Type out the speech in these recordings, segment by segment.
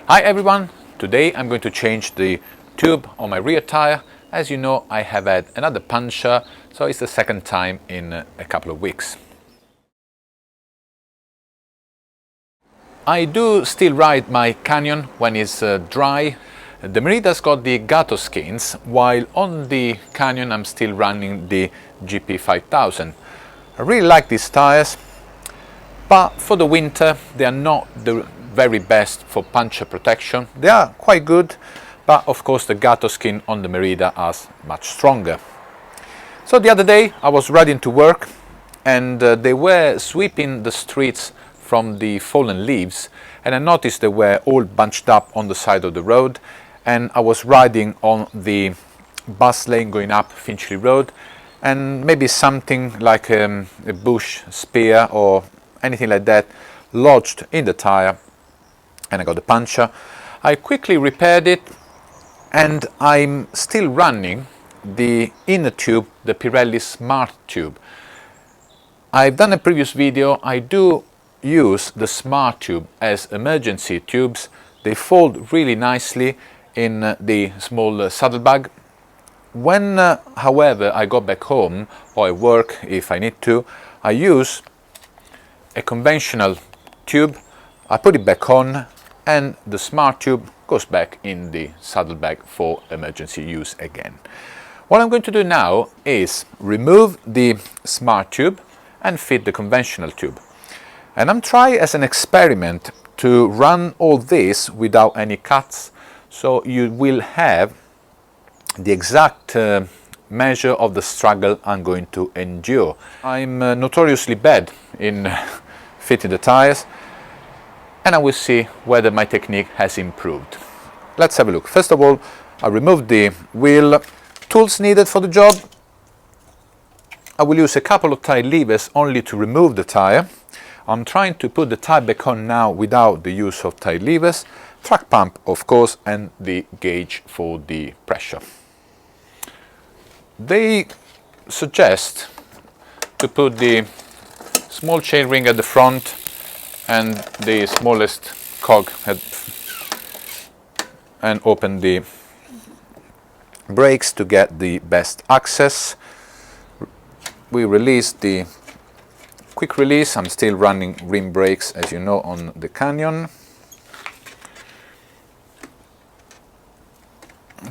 Hi everyone, today I'm going to change the tube on my rear tire. As you know, I have had another puncture, so it's the second time in a couple of weeks. I do still ride my Canyon when it's dry. The Merida's got the Gato skins, while on the Canyon I'm still running the GP5000. I really like these tires, but for the winter they are not the very best for puncture protection. They are quite good, but of course the Gato skin on the Merida is much stronger. So the other day I was riding to work and they were sweeping the streets from the fallen leaves, and I noticed they were all bunched up on the side of the road, and I was riding on the bus lane going up Finchley Road, and maybe something like a bush spear or anything like that lodged in the tire and I got a puncture. I quickly repaired it and I'm still running the inner tube, the Pirelli Smart tube. I've done a previous video. I do use the Smart tube as emergency tubes. They fold really nicely in the small saddlebag. When, however, I go back home or I work if I need to, I use a conventional tube. I put it back on and the Smart tube goes back in the saddlebag for emergency use again. What I'm going to do now is remove the Smart tube and fit the conventional tube. And I'm trying as an experiment to run all this without any cuts, so you will have the exact measure of the struggle I'm going to endure. I'm notoriously bad in fitting the tires, and I will see whether my technique has improved. Let's have a look. First of all, I removed the wheel. Tools needed for the job. I will use a couple of tie levers only to remove the tire. I'm trying to put the tire back on now without the use of tie levers. Track pump, of course, and the gauge for the pressure. They suggest to put the small chain ring at the front and the smallest cog and open the brakes to get the best access. We release the quick release. I'm still running rim brakes, as you know, on the Canyon.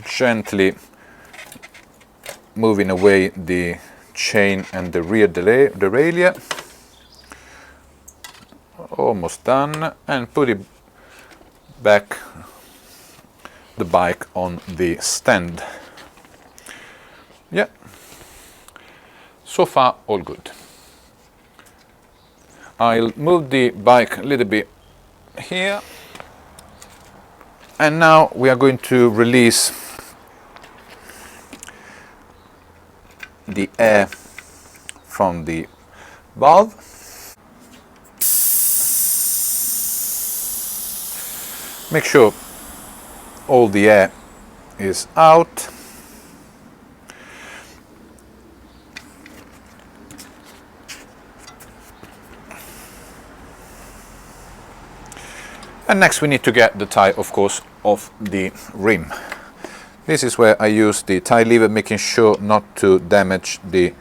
Gently moving away the chain and the rear derailleur. Almost done, and put it back the bike on the stand. Yeah, so far all good. I'll move the bike a little bit here, and now we are going to release the air from the valve. Make sure all the air is out. And next we need to get the tie, of course, off the rim. This is where I use the tie lever, making sure not to damage the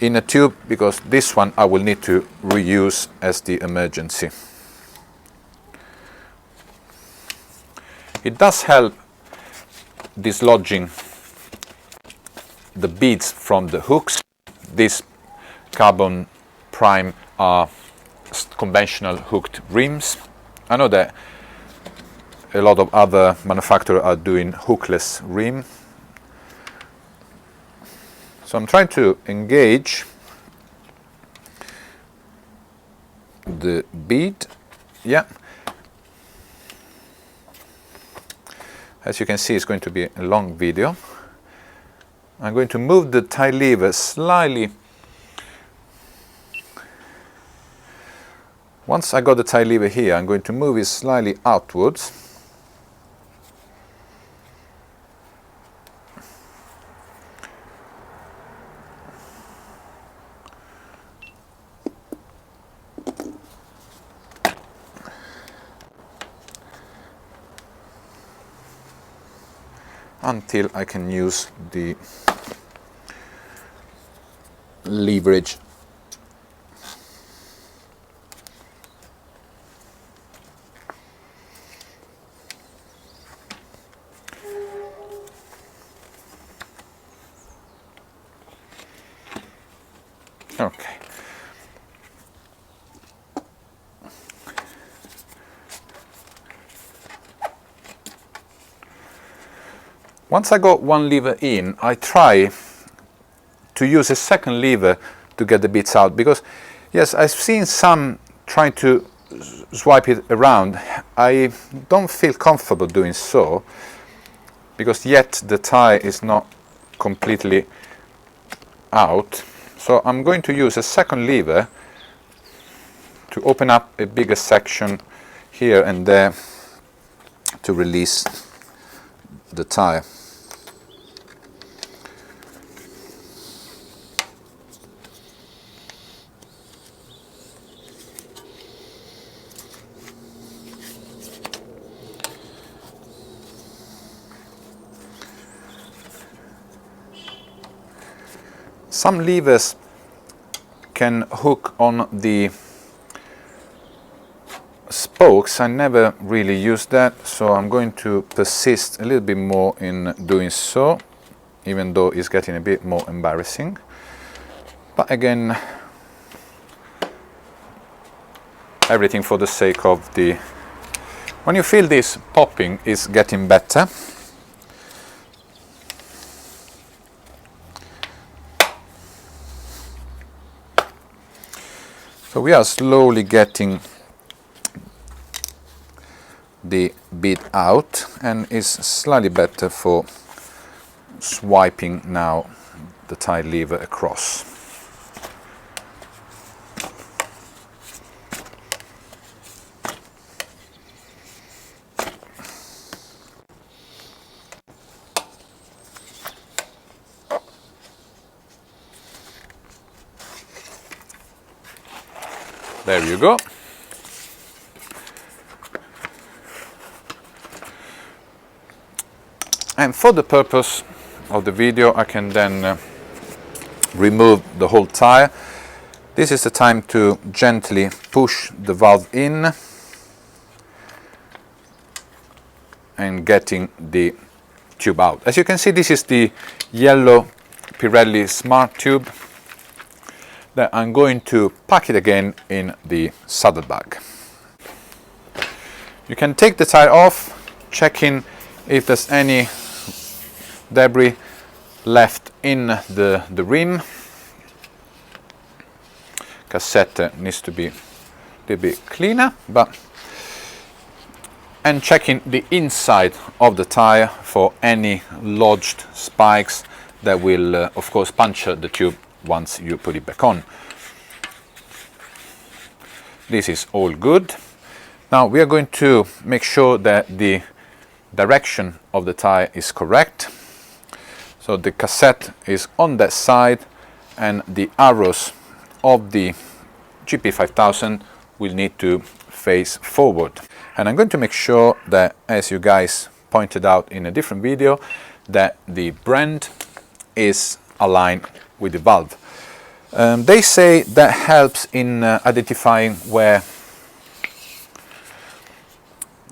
inner tube, because this one I will need to reuse as the emergency. It does help dislodging the beads from the hooks. These carbon prime are conventional hooked rims. I know that a lot of other manufacturers are doing hookless rim. So I'm trying to engage the bead. Yeah. As you can see, it's going to be a long video. I'm going to move the tie lever slightly. Once I got the tie lever here, I'm going to move it slightly outwards. until I can use the leverage. Okay. Once I got one lever in, I try to use a second lever to get the bits out, because yes, I've seen some trying to swipe it around. I don't feel comfortable doing so, because yet the tire is not completely out. So I'm going to use a second lever to open up a bigger section here and there to release the tire. Some levers can hook on the spokes. I never really use that, so I'm going to persist a little bit more in doing so, even though it's getting a bit more embarrassing. But again, everything for the sake of the... When you feel this popping, is getting better. So we are slowly getting the bead out, and it's slightly better for swiping now the tire lever across. There you go. And for the purpose of the video, I can then remove the whole tire. This is the time to gently push the valve in and getting the tube out. As you can see, this is the yellow Pirelli Smart tube that I'm going to pack it again in the saddlebag. You can take the tire off, checking if there's any debris left in the rim. Cassette needs to be a little bit cleaner, and checking the inside of the tire for any lodged spikes that will of course puncture the tube once you put it back on. This is all good. Now we are going to make sure that the direction of the tire is correct. So the cassette is on that side, and the arrows of the GP5000 will need to face forward. And I'm going to make sure that, as you guys pointed out in a different video, that the brand is aligned with the valve. They say that helps in identifying where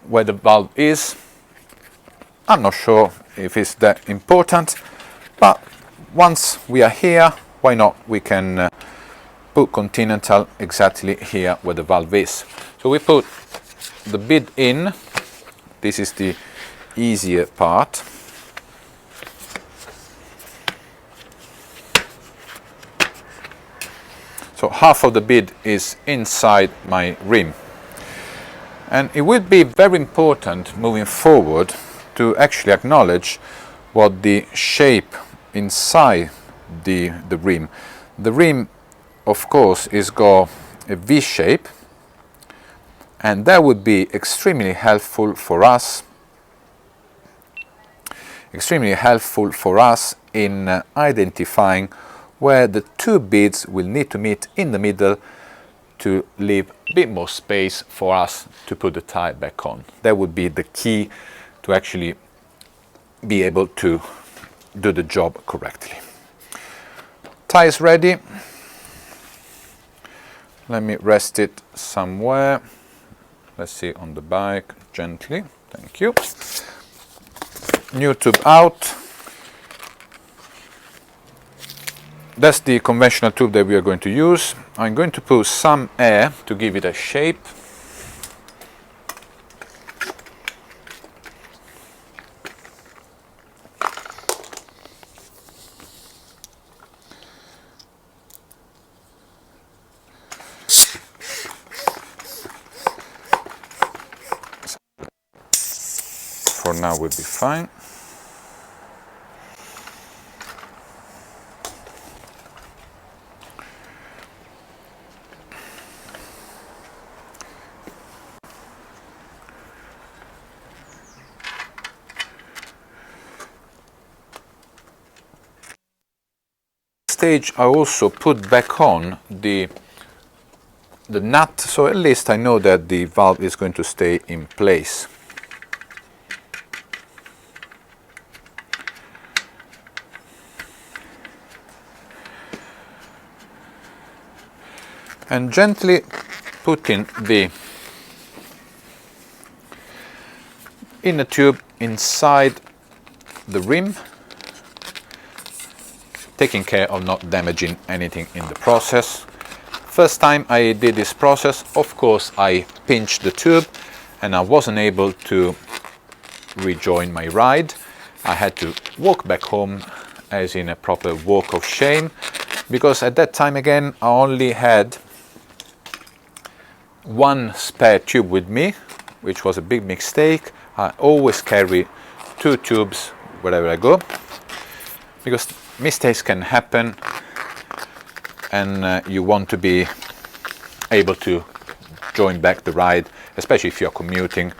the valve is. I'm not sure if it's that important, but once we are here, why not? We can put Continental exactly here where the valve is. So we put the bead in. This is the easier part. So half of the bead is inside my rim. And it will be very important moving forward to actually acknowledge what the shape inside the rim. The rim, of course, is got a V shape, and that would be extremely helpful for us in identifying where the two beads will need to meet in the middle to leave a bit more space for us to put the tire back on. That would be the key to actually be able to do the job correctly. Tie is ready. Let me rest it somewhere. Let's see, on the bike, gently. Thank you. New tube out. That's the conventional tube that we are going to use. I'm going to put some air to give it a shape. For now will be fine. Stage I also put back on the nut, so at least I know that the valve is going to stay in place. And gently putting the inner tube inside the rim, taking care of not damaging anything in the process. First time I did this process, of course, I pinched the tube and I wasn't able to rejoin my ride. I had to walk back home, as in a proper walk of shame, because at that time again I only had one spare tube with me, which was a big mistake. I always carry two tubes wherever I go, because mistakes can happen and you want to be able to join back the ride, especially if you're commuting.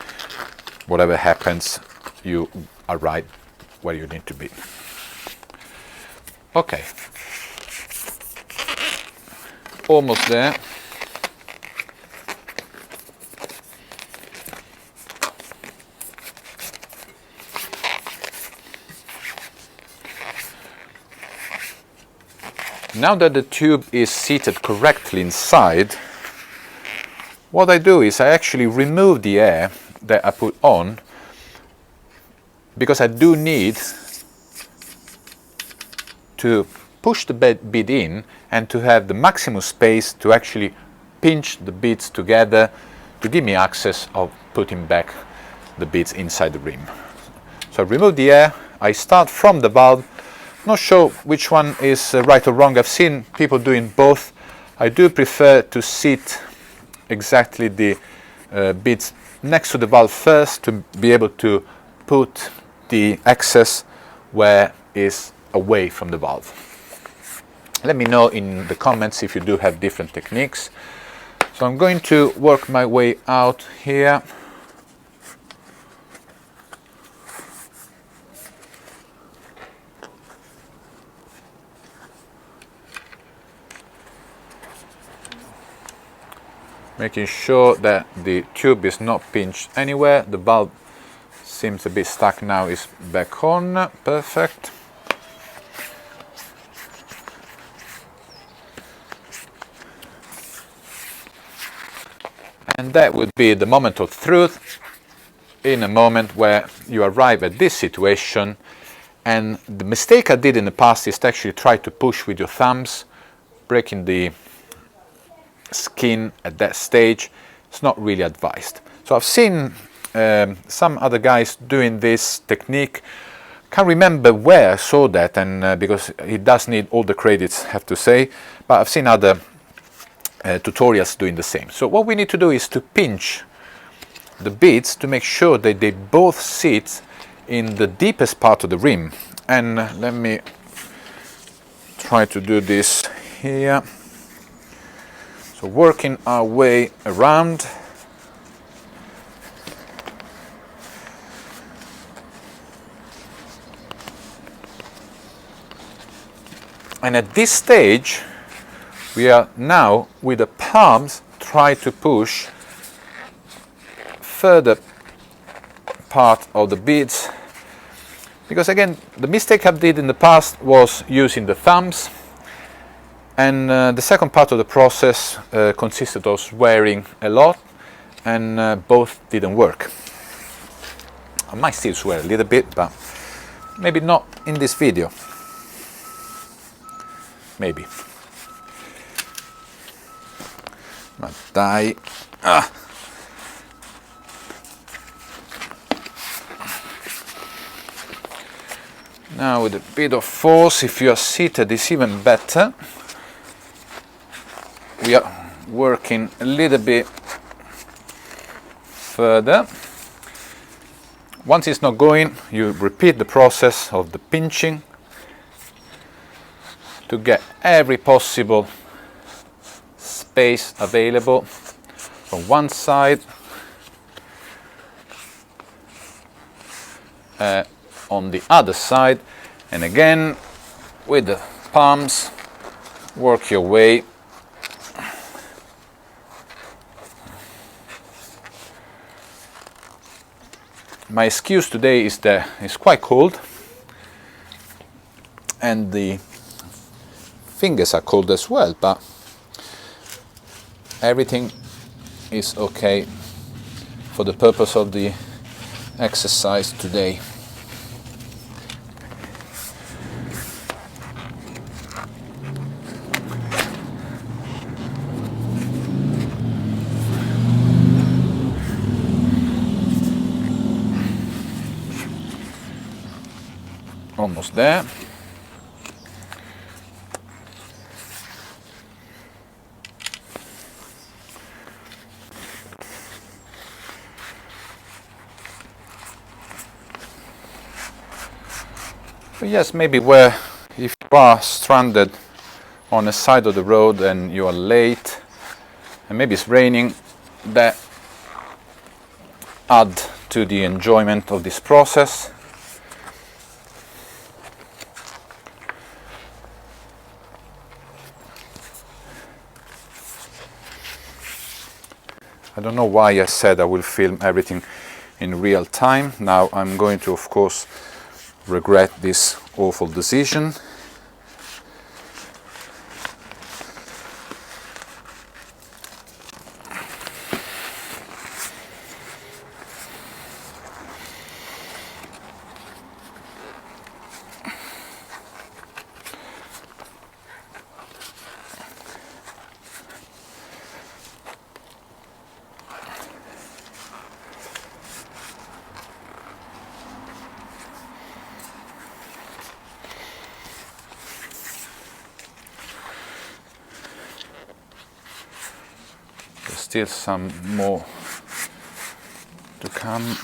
Whatever happens, you are right where you need to be. Okay, almost there. Now that the tube is seated correctly inside, what I do is I actually remove the air that I put on, because I do need to push the bead in and to have the maximum space to actually pinch the beads together to give me access of putting back the beads inside the rim. So I remove the air, I start from the valve. Not sure which one is right or wrong. I've seen people doing both. I do prefer to sit exactly the beads next to the valve first to be able to put the excess where is away from the valve. Let me know in the comments if you do have different techniques. So I'm going to work my way out here. Making sure that the tube is not pinched anywhere. The valve seems a bit stuck now, is back on. Perfect. And that would be the moment of truth, in a moment where you arrive at this situation. And the mistake I did in the past is to actually try to push with your thumbs, breaking the skin at that stage. It's not really advised. So I've seen some other guys doing this technique. Can't remember where I saw that, and because it does need all the credits, I have to say, but I've seen other tutorials doing the same. So what we need to do is to pinch the beads to make sure that they both sit in the deepest part of the rim. And let me try to do this here. So working our way around. And at this stage, we are now with the palms try to push further part of the beads, Because again, the mistake I did in the past was using the thumbs, and the second part of the process consisted of swearing a lot, and both didn't work. I might still swear a little bit, but maybe not in this video. Maybe. Ma dai. Ah. Now with a bit of force, if you are seated, it's even better. We are working a little bit further. Once it's not going, you repeat the process of the pinching to get every possible space available from one side on the other side, and again with the palms work your way. My excuse today is that it's quite cold and the fingers are cold as well, but everything is okay for the purpose of the exercise today. Almost there. But yes, maybe where if you are stranded on a side of the road and you are late and maybe it's raining, that add to the enjoyment of this process. I don't know why I said I will film everything in real time. Now I'm going to, of course, regret this awful decision. Still some more to come.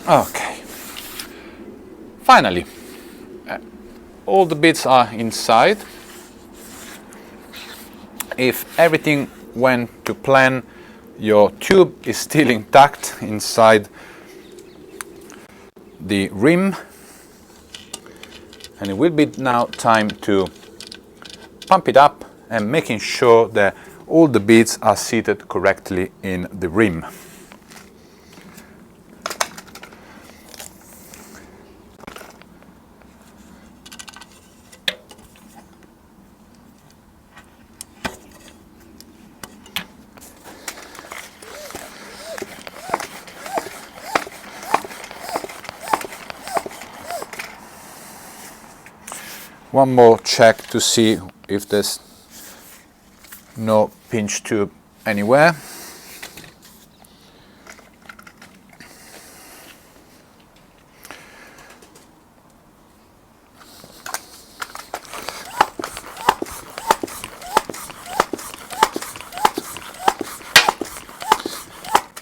Okay, finally, all the bits are inside. If everything went to plan, your tube is still intact inside the rim, and it will be now time to pump it up and making sure that all the beads are seated correctly in the rim. One more check to see if there's no pinch tube anywhere.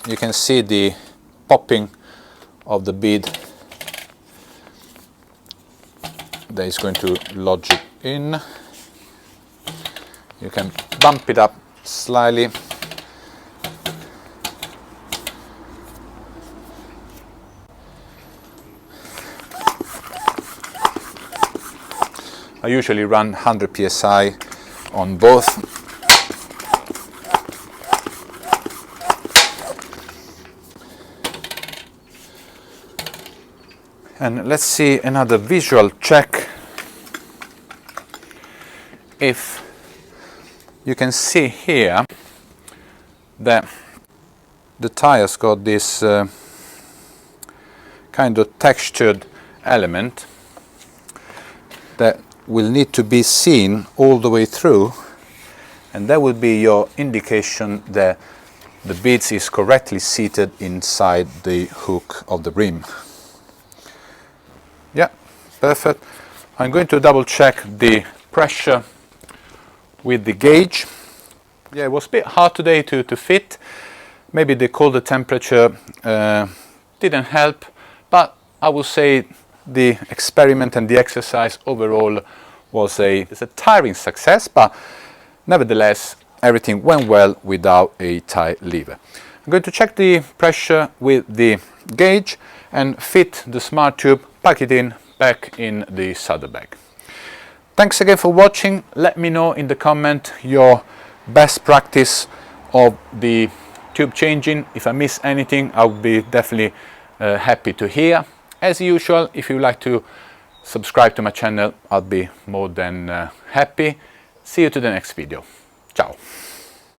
You can see the popping of the bead that is going to lodge it in. You can bump it up slightly. I usually run 100 psi on both. And let's see another visual check. If you can see here that the tire's got this kind of textured element that will need to be seen all the way through, and that will be your indication that the bead is correctly seated inside the hook of the rim. Yeah, perfect. I'm going to double check the pressure with the gauge. Yeah, it was a bit hard today to fit. Maybe the colder temperature didn't help, but I would say the experiment and the exercise overall was a tiring success, but nevertheless everything went well without a tie lever. I'm going to check the pressure with the gauge and fit the smart tube, pack it in back in the saddlebag. Thanks again for watching. Let me know in the comment your best practice of the tube changing. If I miss anything, I'll be definitely happy to hear. As usual, if you like to subscribe to my channel, I'll be more than happy. See you to the next video.